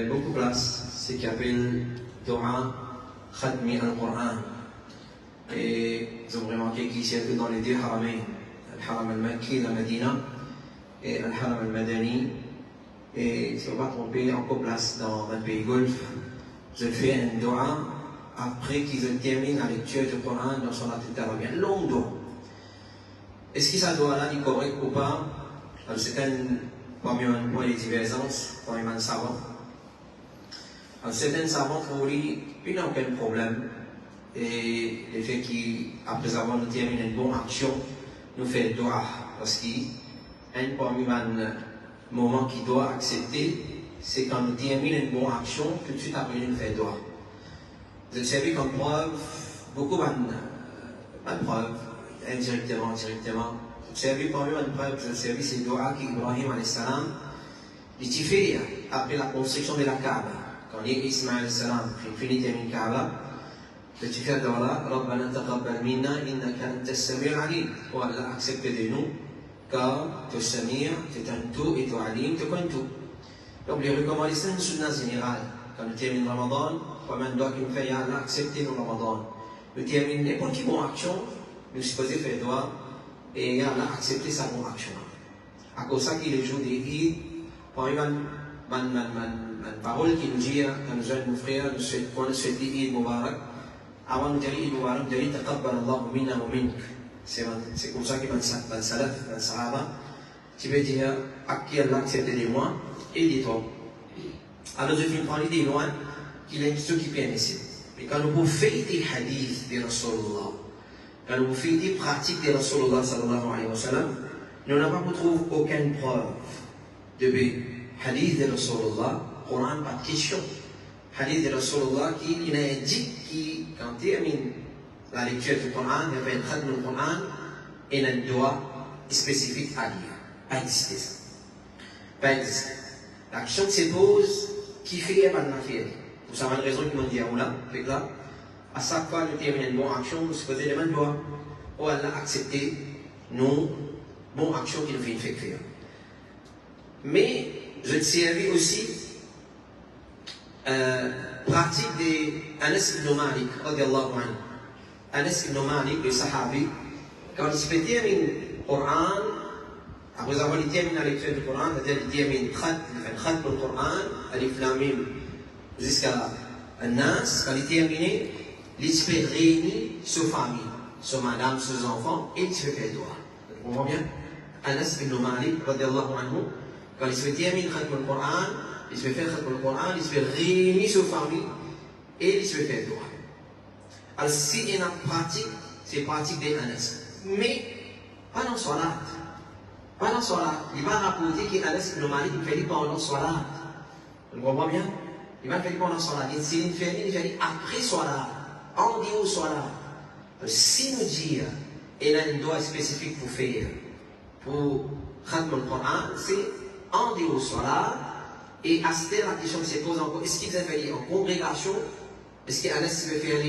beaucoup de place, ce qui appelle Dua Khatmi al-Qur'an. Et vous avez remarqué qu'ici, il y a dans les deux haramain, Al-Haram al-Makki, la Medina, et Al-Haram al-Madani. Et si on ne va pas tromper, encore place dans un pays golfe, je fais un Dua après qu'ils terminent la lecture du Coran dans son attitude arabienne. Long Dua. Est-ce que ça doit là est correct ou pas? C'est parmi les divergences, parmi les savants. Certains savants trouvent qu'il n'y a aucun problème. Et le fait qu'après avoir terminé une bonne action, nous fait doigt. Parce qu'un parmi les moments qu'il doit accepter, c'est quand nous terminons une bonne action, tout de suite après nous fait doigt. Je servis comme preuve, beaucoup de preuves, indirectement, directement. Je servis parmi les preuves, je servis ces doigts qu'Ibrahim a.s. il fait après la construction de la Kaaba. Quand Ismaël a.s. finit de Kaaba, le fait là, Rabbana taqabbal minna innaka antas sami'ul alim. Oh Allah, accepte de nous, car tu es Samir, tu es un tout et tu es alim, tu connais tout. Donc les recommandations sont sunna générale. Quand nous terminons Ramadan, comme un doigt qui nous fait Allah accepter le Ramadan. Nous terminons n'importe quelle bonne action, nous supposons faire doigt et Allah accepter sa bonne action. À cause de ça qu'il est jour des Eid, parmi les paroles qui nous dit, quand nous sommes nos frères, nous souhaitons Eid Mubarak. Avant de dire Eid Mubarak, nous disons Taqabbal Allahu minna wa mink. C'est comme ça que dans le Salaf, dans le Sahaba, tu veux dire à qui Allah accepte de moi et de toi. Alors je vais prendre l'idée loin qu'il y a une question qui est ici. Mais quand nous faisons des hadiths de Rasulullah, quand nous faisons des pratiques de Rasulullah sallallahu alayhi wa sallam, nous n'avons pas trouvé aucune preuve de hadith de Rasulullah, Coran, pas de question. Hadith de Rasulullah qui indique que quand il termine la lecture du Coran, il y avait un khatm du Coran et un doigt spécifique à lire. Pas existé ça. Pas existé. La question se pose, qui fait et pas de faire. Vous savez la raison qui m'ont dit à là, fait là, à chaque fois que nous terminons une bonne action, nous se posons les mêmes doigts. Oh Allah accepter nos bonnes actions qui nous fait faire. Mais je servis aussi pratique de Anas ibn Malik, radiallahu anhu. Anas ibn Malik, le sahabi, quand il se fait terminer le Coran, après avoir terminé la lecture du Coran, c'est-à-dire il termine le khatm du Coran, alif lam mim, jusqu'à Nas, quand il termine, il se fait réunir sa famille, sa madame, ses enfants, et il se fait doigt. Vous comprenez bien? Anas ibn Malik, radiallahu anhu, quand il se fait terminer le khatm du Coran, il se fait faire le Coran, il se fait réunir sa famille, et il se fait faire doigt. Alors si il y a une pratique, c'est pratique des Anas. Mais, pas dans Salat. Pas dans Salat. Il va rapporter qu'Anas ibn Malik fait pendant Salat. Vous comprenez bien? Il va faire pendant Salat. Il fait après Salat. En dehors Salat. Si nous disons, il y a un doigt spécifique pour faire, pour Khatm al-Quran, c'est en dehors Salat. Et à cette la question se pose encore, est-ce qu'il va faire en congrégation? Est-ce qu'Anas va faire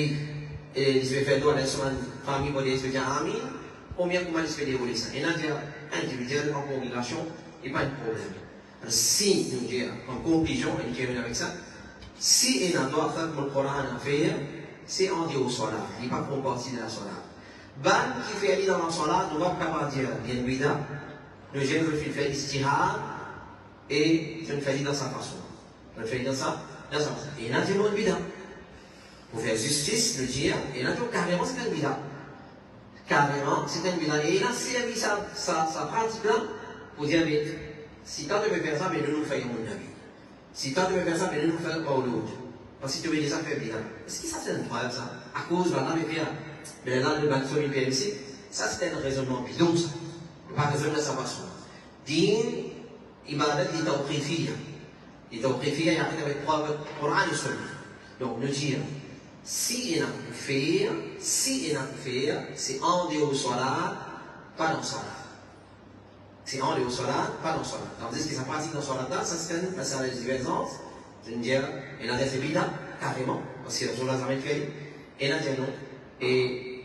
il se fait doigt dans son famille pour dire Amin? Ou bien comment il se fait dérouler ça? Et là, individuel, en congrégation, il n'y a pas de problème. Alors, si nous disons en conclusion, et nous terminons avec ça, si il y a un doigt le Coran à faire, c'est en dehors au solat, il n'est pas pour partie de la solat. Ban qui fait aller dans la solat, nous ne pouvons pas dire bien bida, le jeune veut faire l'istihad et je ne fais dans sa façon. Je ne fais dans sa façon. Et il y a un bida. Pour faire justice, le dire, et là, carrément, c'est un bida. Carrément, c'est un bida. Et il a servi sa pratique là pour dire, mais si toi tu veux faire ça, mais nous faisons mon avis. Si toi tu veux faire ça, mais nous faisons pas l'autre. Parce que si tu veux dire ça, faire bida. Est-ce que ça c'est un problème ça? À cause de la mais mais là, le bateau il fait ici. Ça c'est un raisonnement bidon ça. Pas raisonner de sa façon. Din, ibadat, il t'a préféré. Il t'a préféré, il y a avec preuve Coran et Sunna. Donc, nous dire, si il a pu faire, c'est en dehors Salat, pas dans Salat. C'est en dehors Salat, pas dans Salat. Tandis que ça pratique dans Salat, ça c'est une passage de divergence. Je veux dire, il a fait bida, carrément, parce que Rasulullah a fait, et il a dit non. Et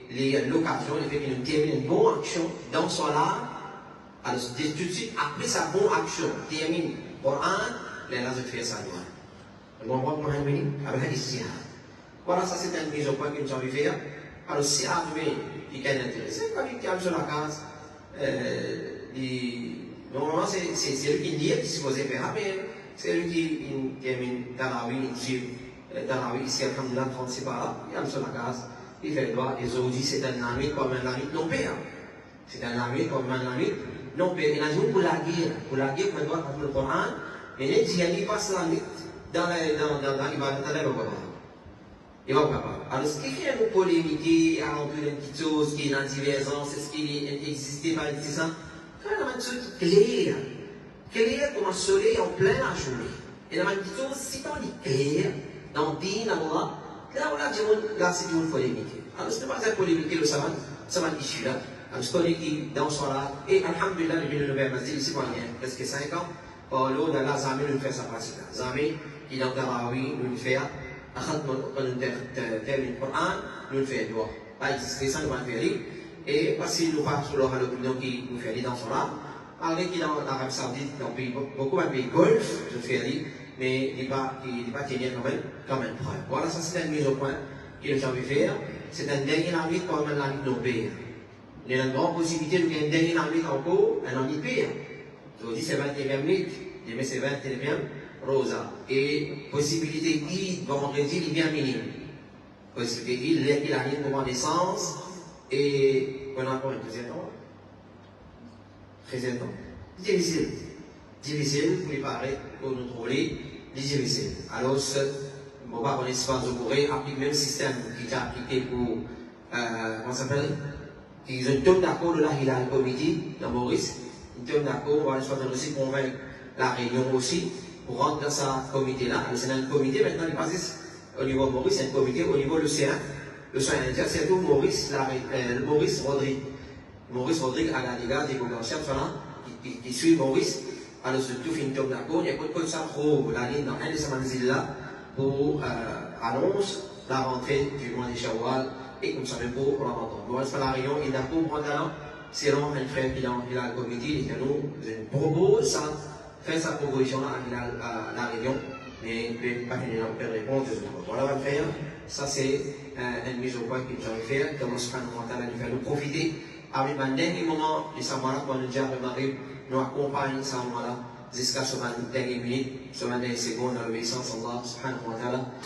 l'occasion, le fait qu'il nous termine une bonne action dans Salat, alors tout de suite, après sa bonne action, termine Coran, les là, je fais ça, moi. Bon, moi, moi, avec ici. Voilà, ça c'est une mise au point que nous avons fait. Alors, si Armé, qui est intéressé, quand il calme sur la case, normalement, c'est lui qui dit, qui est supposé faire, mais c'est lui qui est dans la rue, ici, à Kamila, 36 par là, il calme sur la case, il fait le droit, et Zodi, c'est un ami comme un ami non payé. C'est un ami comme un ami non payé. Il a dit pour la guerre, on doit faire le Coran, mais il dit, il passe la nuit dans l'Ibadat. Il va pas. Alors, ce qui fait une polémique, à remplir une petite chose qui est dans divergence, c'est ce qui existe par ici, quand il y a une chose claire, comme un soleil en plein la journée. Et la petite chose, si on dit clair, dans le din, là, c'est une polémique. Alors, ce n'est pas une polémique, le savant issue là. Alors, je connais qui, dans ce soir-là, et alhamdulillah, le bien le masjid, ici, il y a presque 5 ans, Paulo, dans la Zami, nous fait sa pratique. Zami, il est en Tarawi, nous fait. أخذنا termine le Coran, nous le faisons droit. Pas exister ça, nous va le faire. Et parce qu'il nous parle sur l'opinion qui nous fait dans son art, malgré qu'il est en Arabie Saoudite, dans beaucoup de pays golf, je le fais, mais il n'est pas tenu quand même preuve. Voilà, ça c'est une mise au point qu'il a envie de faire. C'est un dernier ami comme un ami de nos pays. Il y a une grande possibilité de gagner un dernier ami encore, un ami pire. Je vous dis, c'est 21e minute, mais c'est 21e. Rosa. Et possibilité guide vendredi, il est bien minime. Possibilité il arrive pour naissance et on a encore une deuxième temps. Deuxième temps. Difficile. Difficile pour préparer, pour nous trouver. Difficile. Alors, bon, pas qu'on espace de Corée applique le même système qui est appliqué pour, comment ça s'appelle? Ils ont une tonne d'accord de là, il a un comité dans Maurice. Une tonne d'accord, on va aussi convaincre la Réunion aussi. Pour rentrer dans ce comité-là, c'est un comité, maintenant il passe au niveau Maurice, c'est un comité au niveau de l'océan. L'océan Indien, c'est tout Maurice Rodrigue. Maurice Rodrigue à la Liga des Gouvernements, qui suit Maurice. Alors, surtout, fin de d'accord, il y a beaucoup de ça, la ligne dans un de ces manzils-là, pour annonce la rentrée du mois de Shawwal, et comme ça, même pour Ramadan. Bon, c'est pas la réunion, il est d'accord pour prendre selon un frère qui a le comité, il nous propose ça. Faire sa proposition à la réunion, mais pas finir de répondre. Voilà, on va faire. Ça, c'est une mise au point que nous allons faire. Comment se faire nous profiter. Avec un dernier moment, les Samara, quand nous déjà remarqué, nous accompagnent Samara jusqu'à ce dernier minute, ce dernier seconde, dans l'obéissance à Allah subhanahu wa ta'ala.